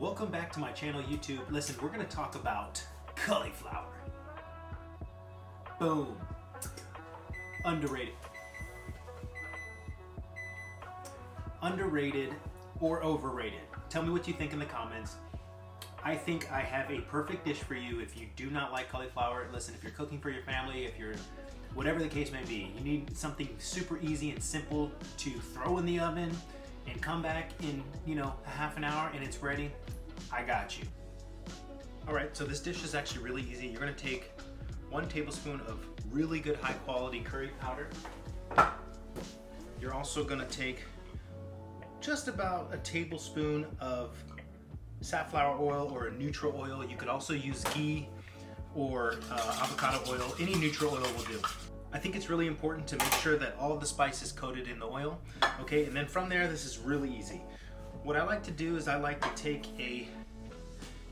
Welcome back to my channel, YouTube. Listen, we're gonna talk about cauliflower. Boom. Underrated. Underrated or overrated? Tell me what you think in the comments. I think I have a perfect dish for you if you do not like cauliflower. Listen, if you're cooking for your family, if you're whatever the case may be, you need something super easy and simple to throw in the oven and come back in, a half an hour and it's ready. I got you. All right, so this dish is actually really easy. You're gonna take 1 tablespoon of really good high quality curry powder. You're also gonna take just about a tablespoon of safflower oil or a neutral oil. You could also use ghee or avocado oil. Any neutral oil will do. I think it's really important to make sure that all of the spice is coated in the oil, okay? And then from there, this is really easy. What I like to do is I like to take a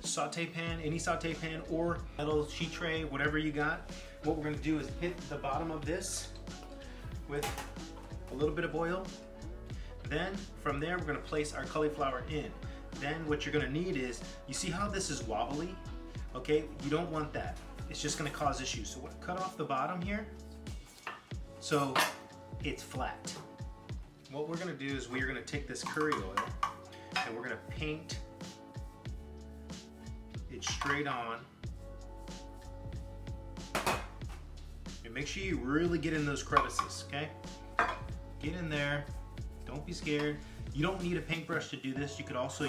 sauté pan, any sauté pan or metal sheet tray, whatever you got. What we're gonna do is hit the bottom of this with a little bit of oil. Then from there, we're gonna place our cauliflower in. Then what you're gonna need is, you see how this is wobbly? Okay, you don't want that. It's just gonna cause issues. So cut off the bottom here so it's flat. What we're gonna do is we're gonna take this curry oil and we're gonna paint it straight on. And make sure you really get in those crevices, okay? Get in there, don't be scared. You don't need a paintbrush to do this. You could also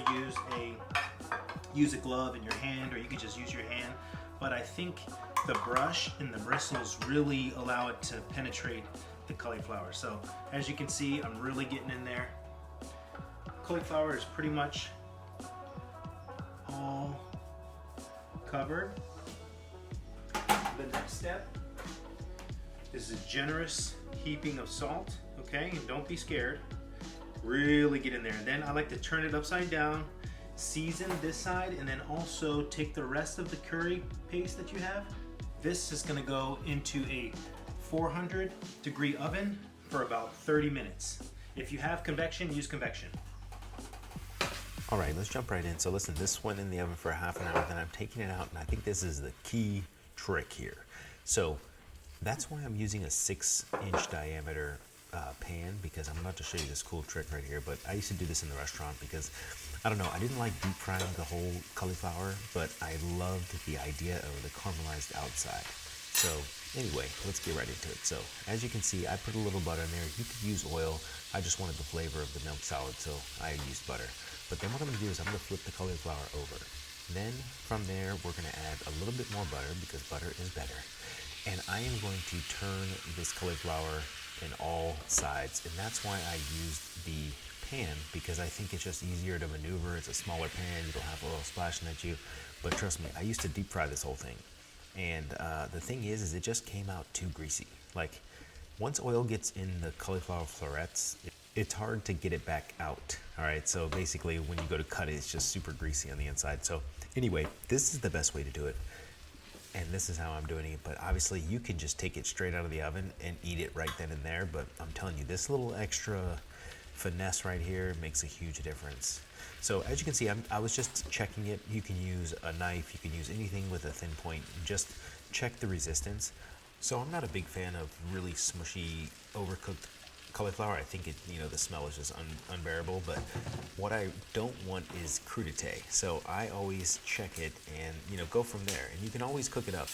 use a glove in your hand, or you could just use your hand. But I think the brush and the bristles really allow it to penetrate the cauliflower. So as you can see, I'm really getting in there. Cauliflower is pretty much all covered. The next step is a generous heaping of salt, okay? And don't be scared. Really get in there. And then I like to turn it upside down, season this side, and then also take the rest of the curry paste that you have. This is gonna go into a 400-degree oven for about 30 minutes. If you have convection, use convection. All right, let's jump right in. So listen, this went in the oven for a half an hour, then I'm taking it out, and I think this is the key trick here. So that's why I'm using a 6-inch diameter pan, because I'm about to show you this cool trick right here. But I used to do this in the restaurant because, I don't know, I didn't like deep frying the whole cauliflower, but I loved the idea of the caramelized outside. So anyway, let's get right into it. So as you can see, I put a little butter in there. You could use oil. I just wanted the flavor of the milk salad, so I used butter. But then what I'm gonna do is I'm gonna flip the cauliflower over. Then from there, we're gonna add a little bit more butter because butter is better. And I am going to turn this cauliflower in all sides, and that's why I used the pan, because I think it's just easier to maneuver. It's a smaller pan, you don't have oil splashing at you. But trust me, I used to deep fry this whole thing, and the thing is it just came out too greasy. Like, once oil gets in the cauliflower florets, it's hard to get it back out. All right, so basically when you go to cut it, it's just super greasy on the inside. So anyway, this is the best way to do it. And this is how I'm doing it, but obviously you can just take it straight out of the oven and eat it right then and there, but I'm telling you, this little extra finesse right here makes a huge difference. So as you can see, I was just checking it. You can use a knife, you can use anything with a thin point, just check the resistance. So I'm not a big fan of really smushy, overcooked cauliflower. I think the smell is just unbearable, but what I don't want is crudité. So I always check it and go from there, and you can always cook it up.